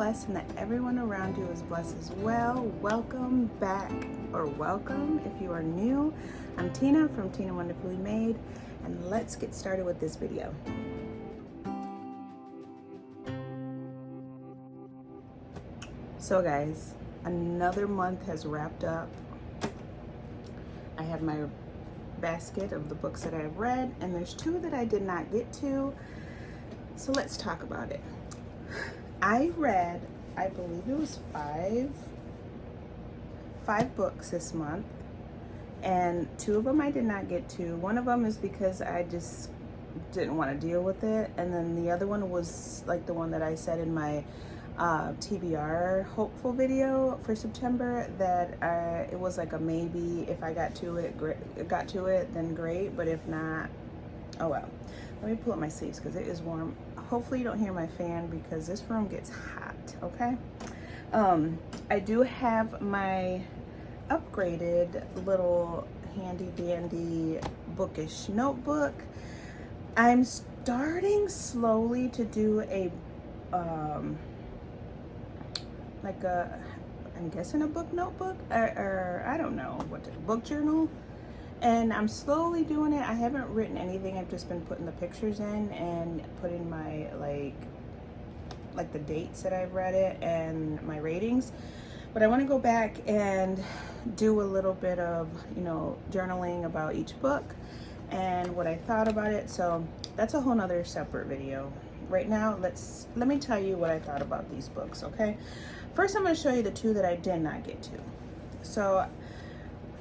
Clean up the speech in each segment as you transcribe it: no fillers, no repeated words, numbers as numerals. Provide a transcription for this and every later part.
blessed and that everyone around you is blessed as well. Welcome back, or welcome if you are new. I'm Tina from Tina Wonderfully Made, and let's get started with this video. So guys, another month has wrapped up. I have my basket of the books that I've read, and there's two that I did not get to. So let's talk about it. I read, I believe it was five books this month, and two of them I did not get to. One of them is because I just didn't want to deal with it, and then the other one was like the one that I said in my TBR hopeful video for September, that it was like a maybe. If I got to it, then great, but if not, oh well. Let me pull up my sleeves because it is warm. Hopefully you don't hear my fan because this room gets hot, okay? I do have my upgraded little handy dandy Bookish notebook. I'm starting slowly to do a I'm guessing a book notebook, or I don't know what book journal. And I'm slowly doing it. I haven't written anything. I've just been putting the pictures in and putting my like the dates that I've read it and my ratings. But I want to go back and do a little bit of, journaling about each book and what I thought about it. So that's a whole nother separate video. Right now, let me tell you what I thought about these books, okay? First, I'm going to show you the two that I did not get to. So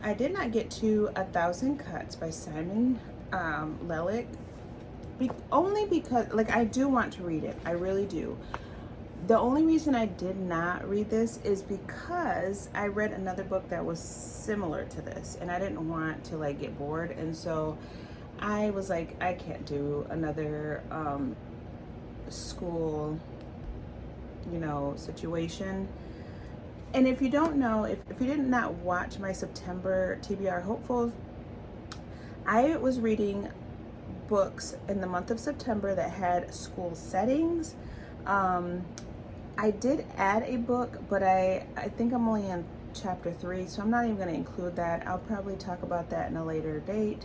I did not get to 1,000 Cuts by Simon Lellick, only because, I do want to read it. I really do. The only reason I did not read this is because I read another book that was similar to this, and I didn't want to, get bored. And so I was like, I can't do another school, situation. And if you don't know, if you did not watch my September TBR Hopefuls, I was reading books in the month of September that had school settings. I did add a book, but I think I'm only in chapter 3, so I'm not even going to include that. I'll probably talk about that in a later date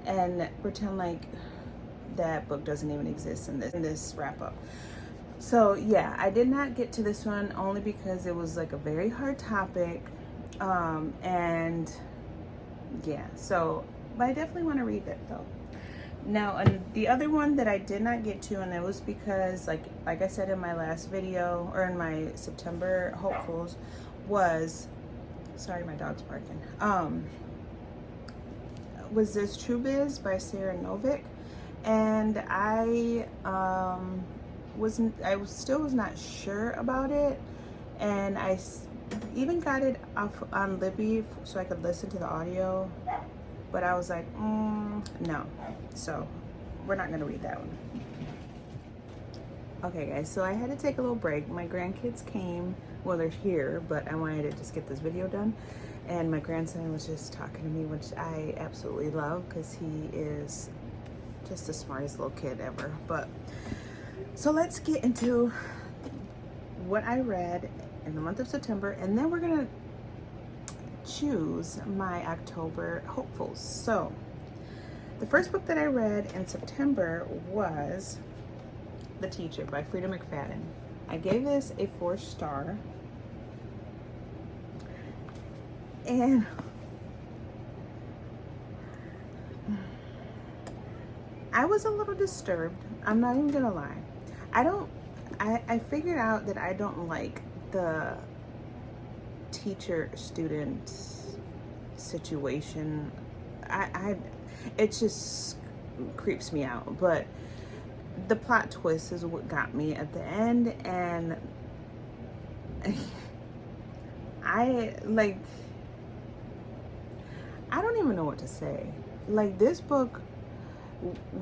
and pretend like that book doesn't even exist in this wrap up. So yeah, I did not get to this one only because it was a very hard topic, and yeah, so, but I definitely want to read it though. Now, and the other one that I did not get to, and it was because like I said in my last video, or in my September hopefuls, was, sorry, my dog's barking, was this True Biz by Sarah Novick, and I still was not sure about it, and I even got it off on Libby so I could listen to the audio, but I was like, no, so we're not gonna read that one. Okay guys, so I had to take a little break. My grandkids came, well, they're here, but I wanted to just get this video done, and my grandson was just talking to me, which I absolutely love because he is just the smartest little kid ever. But so let's get into what I read in the month of September, and then we're gonna choose my October hopefuls. So the first book that I read in September was The Teacher by Frida McFadden. I gave this a 4-star, and I was a little disturbed. I'm not even gonna lie. I figured out that I don't like the teacher-student situation. It just creeps me out. But the plot twist is what got me at the end, and I don't even know what to say. This book,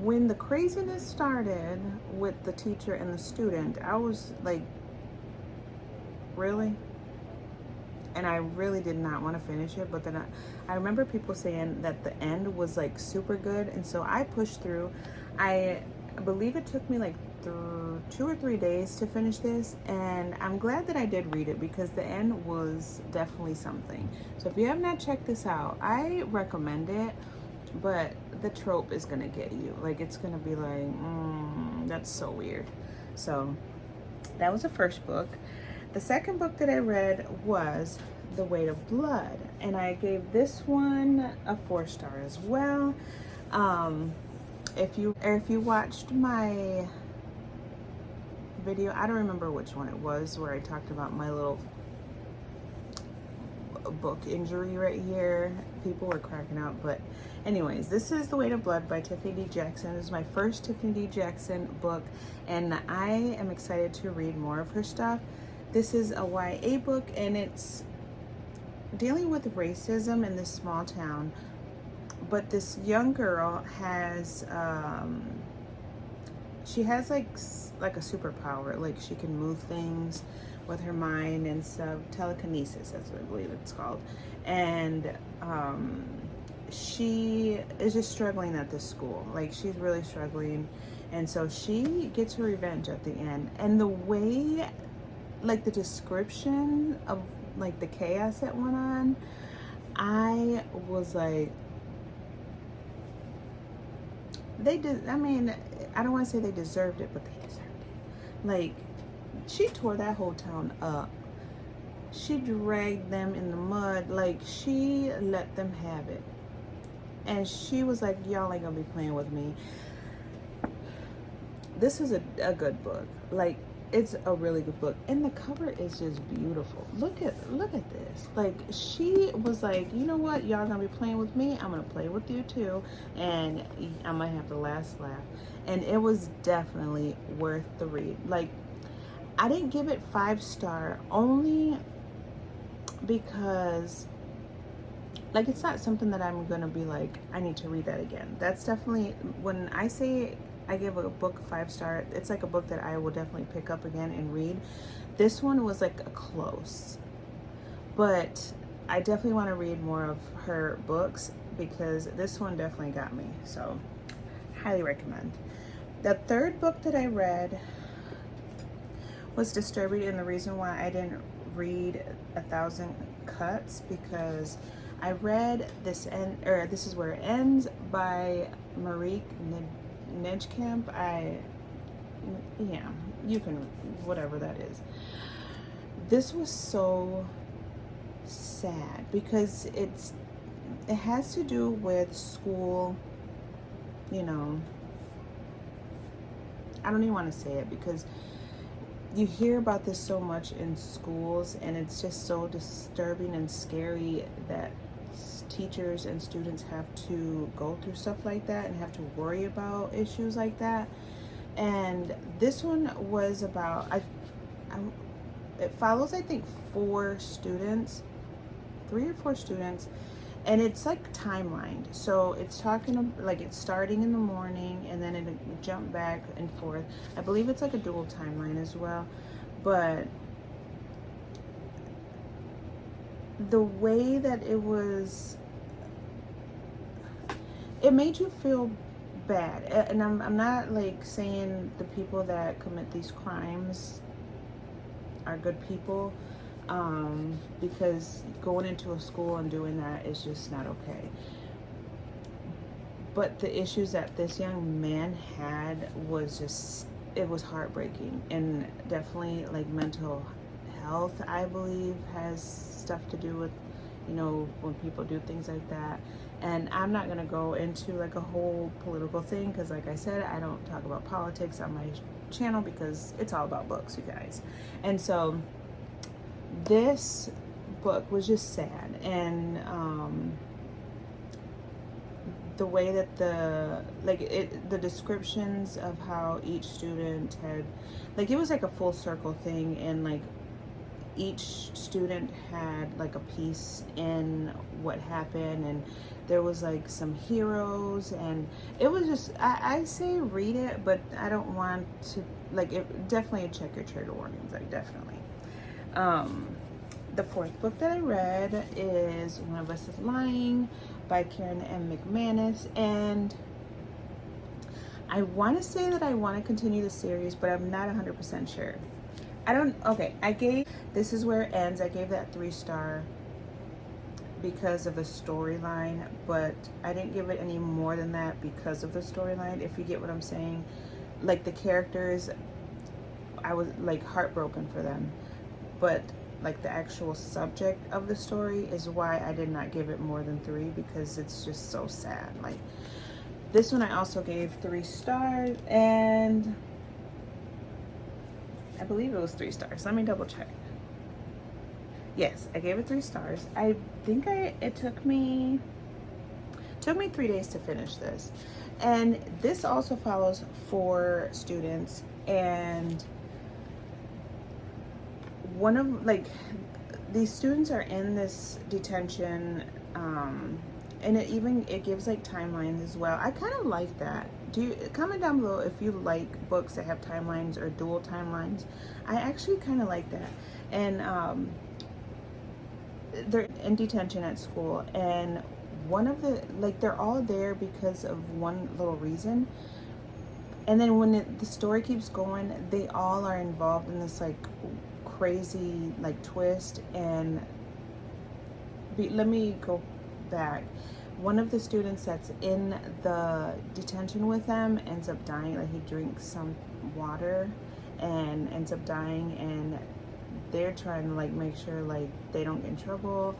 when the craziness started with the teacher and the student, I was like, really? And I really did not want to finish it, but then I remember people saying that the end was super good, and so I pushed through. I believe it took me 2 or 3 days to finish this, and I'm glad that I did read it because the end was definitely something. So if you have not checked this out, I recommend it, but the trope is gonna get you. Like, it's gonna be like, that's so weird. So that was the first book. The second book that I read was The Weight of Blood, and I gave this one a 4-star as well. If you watched my video, I don't remember which one it was, where I talked about my little book injury right here. People were cracking up, but anyways, this is The Weight of Blood by Tiffany D. Jackson. This is my first Tiffany D. Jackson book, and I am excited to read more of her stuff. This is a YA book, and it's dealing with racism in this small town. But this young girl has, she has like a superpower. Like, she can move things with her mind and stuff. Telekinesis, that's what I believe it's called. And she is just struggling at this school. Like, she's really struggling. And so she gets her revenge at the end. And the way, like, the description of like the chaos that went on, I was like, they did. I mean, I don't want to say they deserved it, but they deserved it. Like, she tore that whole town up. She dragged them in the mud. Like, she let them have it. And she was like, y'all ain't gonna be playing with me. This is a good book. Like, it's a really good book, and the cover is just beautiful. Look at this. Like, she was like, you know what, y'all gonna be playing with me, I'm gonna play with you too, and I'm gonna have the last laugh. And it was definitely worth the read. Like, I didn't give it 5-star only because, like, it's not something that I'm gonna be like, I need to read that again. That's definitely, when I say I give a book 5-star, it's like a book that I will definitely pick up again and read. This one was like a close, but I definitely want to read more of her books because this one definitely got me. So highly recommend. The third book that I read was Disturbing, and the reason why I didn't read 1,000 Cuts because I read This Is Where It Ends by Marieke Nedjkamp. Yeah, you can, whatever that is. This was so sad because it has to do with school, you know. I don't even want to say it because you hear about this so much in schools, and it's just so disturbing and scary that teachers and students have to go through stuff like that and have to worry about issues like that. And this one was about, it follows, I think, 4 students, 3 or 4 students, and it's like timelined. So it's talking like it's starting in the morning and then it jump back and forth. I believe it's like a dual timeline as well, but the way that it was, it made you feel bad. And I'm not like saying the people that commit these crimes are good people, because going into a school and doing that is just not okay. But the issues that this young man had was just, it was heartbreaking, and definitely like mental health, I believe, has stuff to do with, you know, when people do things like that. And I'm not gonna go into like a whole political thing because, like I said, I don't talk about politics on my channel because it's all about books, you guys. And so this book was just sad, and the way that the descriptions of how each student had, like, it was like a full circle thing, and like each student had like a piece in what happened, and there was like some heroes, and it was just, I say read it, but I don't want to, like, it definitely check your trigger warnings, like, definitely. The fourth book that I read is One of Us is Lying by Karen M. McManus, and I want to say that I want to continue the series, but I'm not 100% sure. I don't, okay, this is where it ends. I gave that 3-star because of the storyline, but I didn't give it any more than that because of the storyline, if you get what I'm saying. Like the characters, I was like heartbroken for them, but like the actual subject of the story is why I did not give it more than 3, because it's just so sad. Like this one I also gave 3 stars, and I believe it was 3 stars. Let me double check. Yes, I gave it 3 stars. I think it took me 3 days to finish this. And this also follows 4 students, and one of, like, these students are in this detention, and it gives like timelines as well. I kind of like that. Comment down below if you like books that have timelines or dual timelines. I actually kind of like that. And they're in detention at school, and one of the, like, they're all there because of one little reason, and then when the story keeps going, they all are involved in this like crazy like twist. And let me go back. One of the students that's in the detention with them ends up dying. Like he drinks some water and ends up dying, and they're trying to like make sure like they don't get in trouble.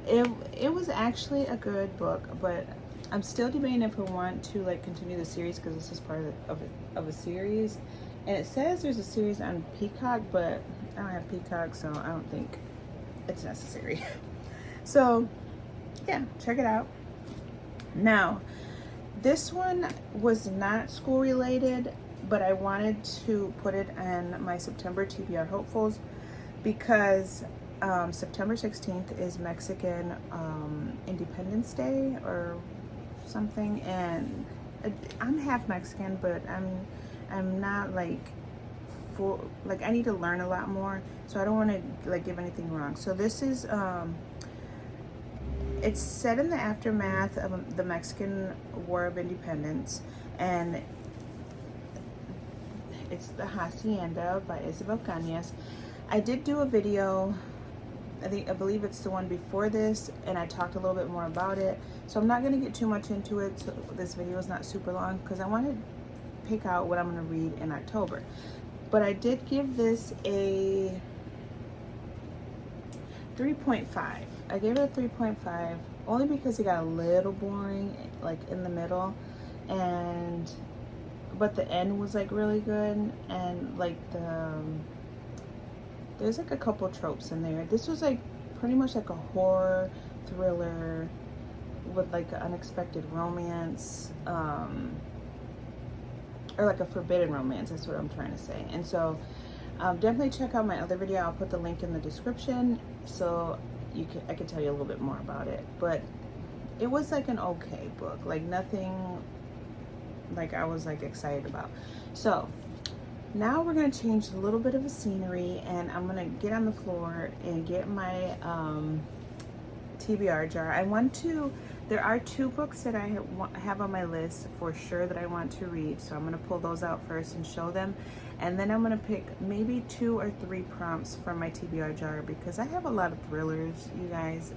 It was actually a good book, but I'm still debating if I want to like continue the series, because this is part of a series, and it says there's a series on Peacock, but I don't have Peacock, so I don't think it's necessary. So yeah, check it out. Now, this one was not school related, but I wanted to put it on my September TBR hopefuls, because September 16th is Mexican Independence Day or something, and I'm half Mexican, but I'm not like full, like I need to learn a lot more, so I don't want to like give anything wrong. So this is it's set in the aftermath of the Mexican War of Independence, and it's The Hacienda by Isabel Cañas. I did do a video, I believe it's the one before this, and I talked a little bit more about it, so I'm not going to get too much into it, so this video is not super long, because I want to pick out what I'm going to read in October. But I did give this a 3.5. I gave it a 3.5 only because it got a little boring like in the middle, but the end was like really good, and like there's like a couple tropes in there. This was like pretty much like a horror thriller with like an unexpected romance, or like a forbidden romance, that's what I'm trying to say. And so definitely check out my other video. I'll put the link in the description, so I can tell you a little bit more about it. But it was like an okay book, like nothing like I was like excited about. So now we're going to change a little bit of a scenery, and I'm going to get on the floor and get my TBR jar. There are 2 books that I have on my list for sure that I want to read, so I'm going to pull those out first and show them, and then I'm going to pick maybe 2 or 3 prompts from my TBR jar, because I have a lot of thrillers, you guys,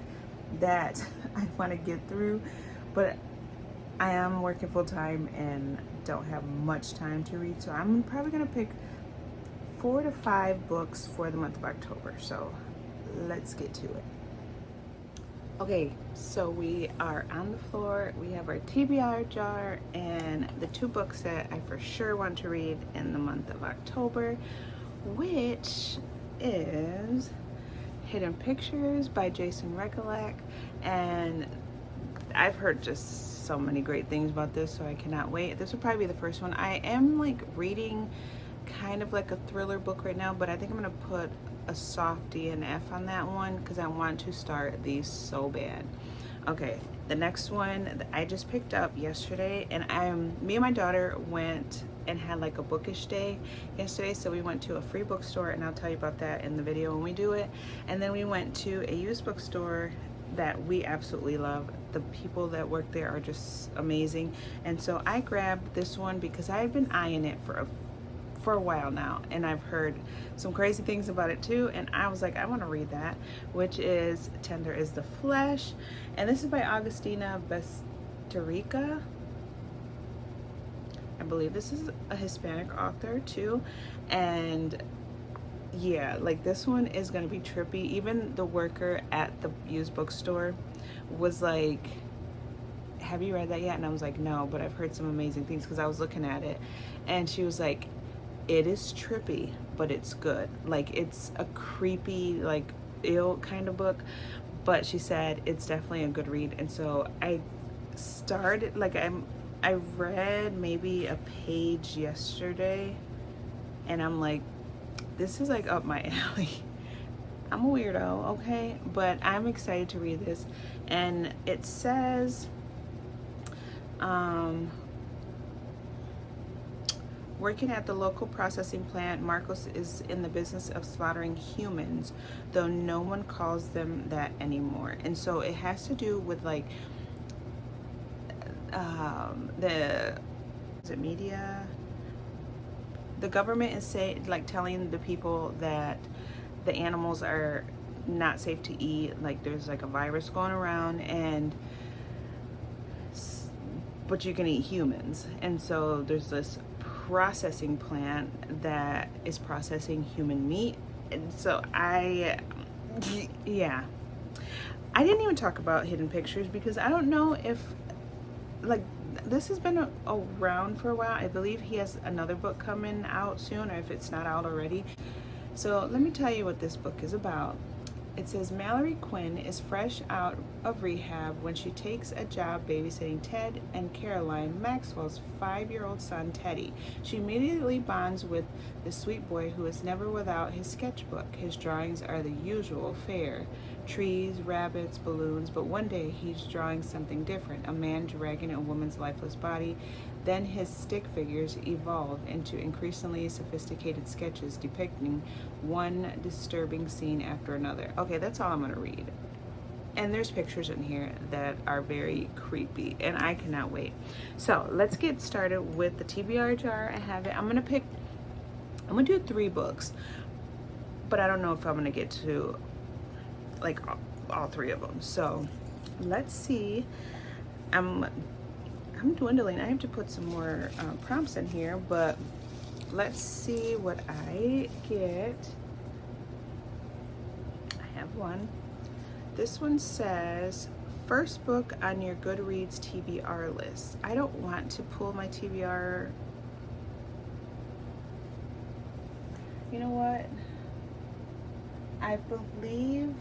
that I want to get through, but I am working full-time and don't have much time to read, so I'm probably going to pick 4 to 5 books for the month of October. So let's get to it. Okay, so we are on the floor. We have our TBR jar and the 2 books that I for sure want to read in the month of October, which is Hidden Pictures by Jason Recollect, and I've heard just so many great things about this, so I cannot wait. This will probably be the first one. I am like reading kind of like a thriller book right now, but I think I'm gonna put a soft DNF on that one because I want to start these so bad. Okay, the next one that I just picked up yesterday, and me and my daughter went and had like a bookish day yesterday, so we went to a free bookstore, and I'll tell you about that in the video when we do it. And then we went to a used bookstore that we absolutely love. The people that work there are just amazing. And so I grabbed this one because I had been eyeing it for a while now, and I've heard some crazy things about it too, and I was like, I want to read that, which is Tender is the Flesh, and this is by Augustina Basterica. I believe this is a Hispanic author too, and yeah, like this one is gonna be trippy. Even the worker at the used bookstore was like, have you read that yet? And I was like, no, but I've heard some amazing things, because I was looking at it, and she was like, it is trippy, but it's good. Like, it's a creepy, like, ill kind of book, but she said it's definitely a good read. And so I started, like, I read maybe a page yesterday, and I'm like, this is like up my alley. I'm a weirdo, okay? But I'm excited to read this. And it says, working at the local processing plant, Marcos is in the business of slaughtering humans, though no one calls them that anymore. And so it has to do with like the media. The government is telling the people that the animals are not safe to eat. Like, there's like a virus going around, but you can eat humans. And so there's this processing plant that is processing human meat. And so yeah, I didn't even talk about hidden pictures, because I don't know if, like, this has been around for a while. I believe he has another book coming out soon, or if it's not out already. So let me tell you what this book is about. It says Mallory Quinn is fresh out of rehab when she takes a job babysitting Ted and Caroline, Maxwell's 5-year-old son, Teddy. She immediately bonds with the sweet boy who is never without his sketchbook. His drawings are the usual fare: trees, rabbits, balloons, but one day he's drawing something different: a man dragging a woman's lifeless body. Then his stick figures evolve into increasingly sophisticated sketches depicting one disturbing scene after another. Okay, that's all I'm gonna read. And there's pictures in here that are very creepy, and I cannot wait. So let's get started with the TBR jar. I have it. I'm gonna do 3 books, but I don't know if I'm gonna get to like all 3 of them. So let's see. I'm dwindling. I have to put some more prompts in here, but let's see what I get. I have one. This one says, first book on your Goodreads TBR list. I don't want to pull my TBR. You know what? I believe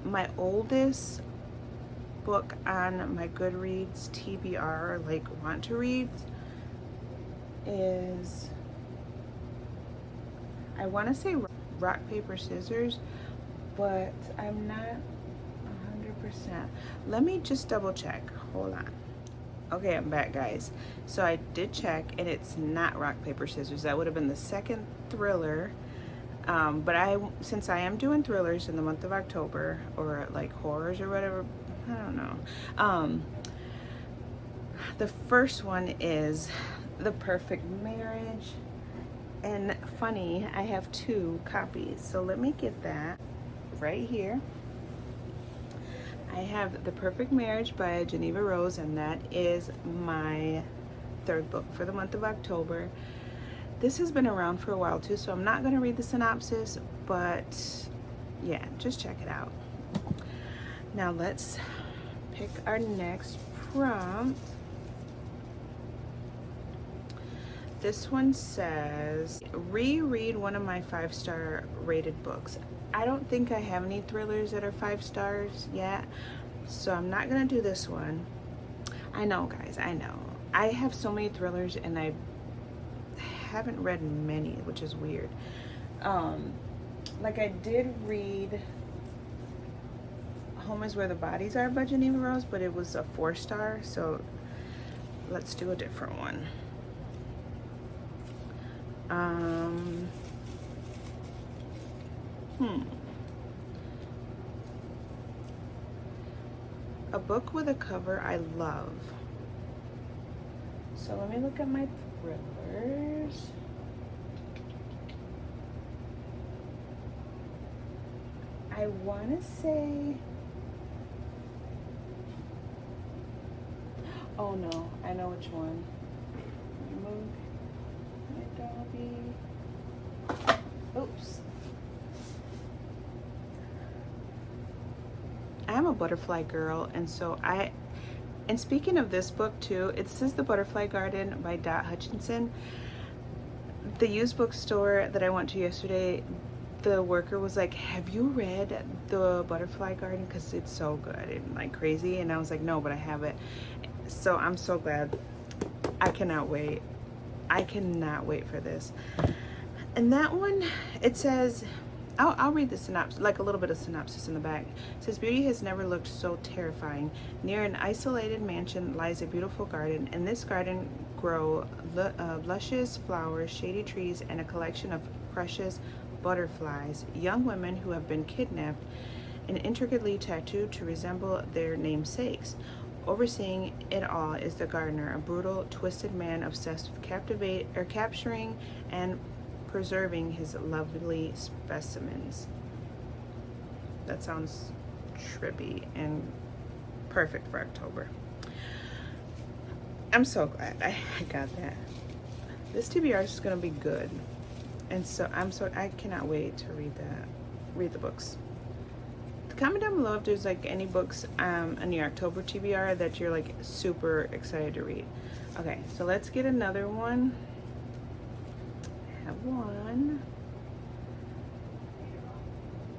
my oldest book on my Goodreads TBR, like want to read, is, I want to say Rock, Paper, Scissors, but I'm not 100%. Let me just double check. Hold on. Okay, I'm back, guys. So I did check, and it's not Rock, Paper, Scissors. That would have been the second thriller. But since I am doing thrillers in the month of October, or like horrors or whatever, I don't know. The first one is The Perfect Marriage. And funny, I have 2 copies. So let me get that right here. I have The Perfect Marriage by Geneva Rose, and that is my 3rd book for the month of October. This has been around for a while too, so I'm not going to read the synopsis, but yeah, just check it out. Now let's pick our next prompt. This one says, reread one of my 5-star rated books. I don't think I have any thrillers that are 5 stars yet, so I'm not gonna do this one. I know, guys, I know. I have so many thrillers, and I haven't read many, which is weird. Like, I did read Home is Where the Bodies Are by Geneva Rose, but it was a 4-star, so let's do a different one. A book with a cover I love. So let me look at my thrillers. I want to say, oh no, I know which one. Remove my Dobby. Oops. I'm a butterfly girl, and so and speaking of this book too, it says The Butterfly Garden by Dot Hutchinson. The used bookstore that I went to yesterday, the worker was like, have you read The Butterfly Garden? Because it's so good and like crazy. And I was like, no, but I have it. So I'm so glad. I cannot wait. I cannot wait for this. And that one, it says, I'll read the synopsis, like a little bit of synopsis in the back. It says, beauty has never looked so terrifying. Near an isolated mansion lies a beautiful garden. In this garden grow luscious flowers, shady trees, and a collection of precious butterflies. Young women who have been kidnapped and intricately tattooed to resemble their namesakes. Overseeing it all is the gardener, a brutal, twisted man obsessed with capturing and preserving his lovely specimens. That sounds trippy and perfect for October. I'm so glad I got that. This TBR is going to be good, and so I cannot wait to read the books. Comment down below if there's like any books in your October TBR that you're like super excited to read. Okay, so let's get another one. Have one.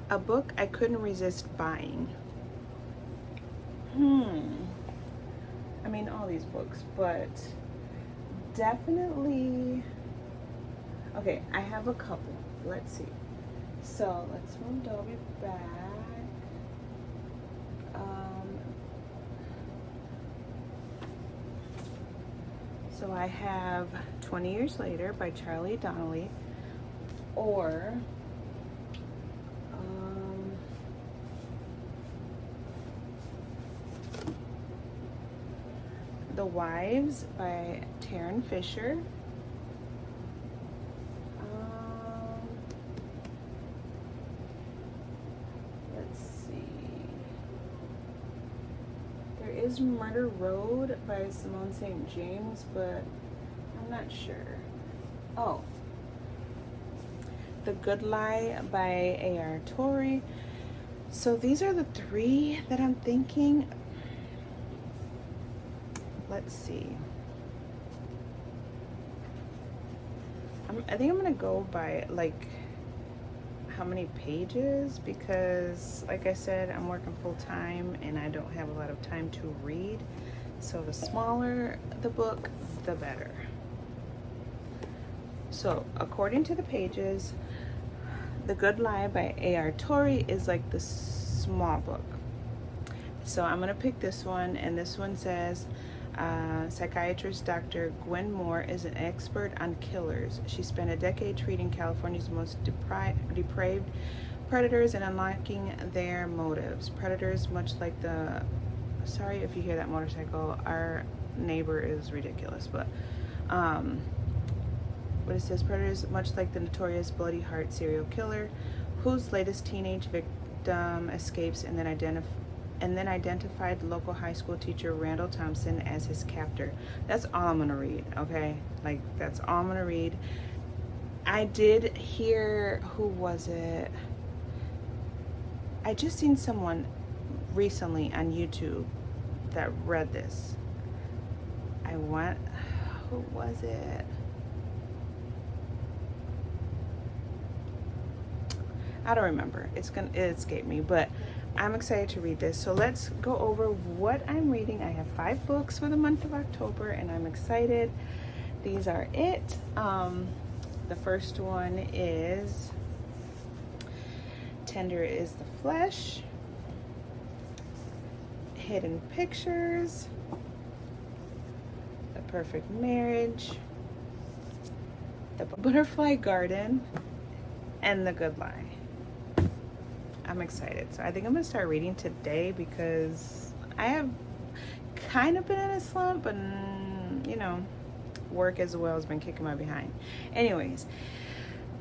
A book I couldn't resist buying. I mean, all these books, but definitely. Okay, I have a couple. Let's see. So let's move Dobby back. So I have 20 Years Later by Charlie Donnelly, or The Wives by Taryn Fisher. Let's see. There is Murder Road by Simone St. James, but I'm not sure. Oh. The Good Lie by A.R. Torrey. So these are the three that I'm thinking. Let's see. I think I'm gonna go by like how many pages, because like I said, I'm working full time and I don't have a lot of time to read. So the smaller the book, the better. So according to the pages, The Good Lie by A.R. Torrey is like the small book. So I'm gonna pick this one, and this one says, psychiatrist Dr. Gwen Moore is an expert on killers. She spent a decade treating California's most depraved predators and unlocking their motives. Predators, much like the, sorry if you hear that motorcycle, our neighbor is ridiculous, but what it says, predators, much like the notorious Bloody Heart serial killer, whose latest teenage victim escapes and then identified local high school teacher Randall Thompson as his captor. That's all I'm gonna read, okay? Like, that's all I'm gonna read. I did hear, who was it? I just seen someone recently on YouTube that read this. Who was it? I don't remember. It escaped me, but I'm excited to read this. So let's go over what I'm reading. I have 5 books for the month of October, and I'm excited. These are it. The first one is Tender is the Flesh, Hidden Pictures, The Perfect Marriage, The Butterfly Garden, and The Good Lie. I'm excited. So I think I'm gonna start reading today because I have kind of been in a slump, but you know, work as well has been kicking my behind. Anyways,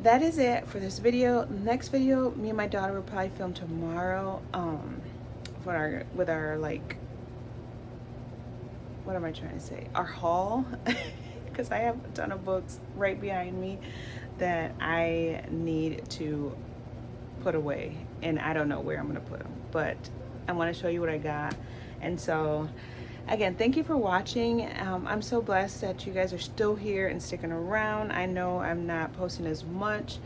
that is it for this video. Next video, me and my daughter will probably film tomorrow. With our like, what am I trying to say? Our haul, because I have a ton of books right behind me that I need to put away, and I don't know where I'm gonna put them, but I want to show you what I got. And so again, thank you for watching. I'm so blessed that you guys are still here and sticking around. I know I'm not posting as much,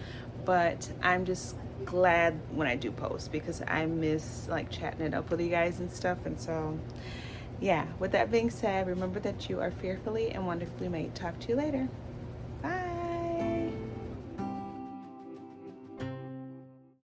but I'm just glad when I do post, because I miss like chatting it up with you guys and stuff. And so yeah, with that being said, remember that you are fearfully and wonderfully made. Talk to you later.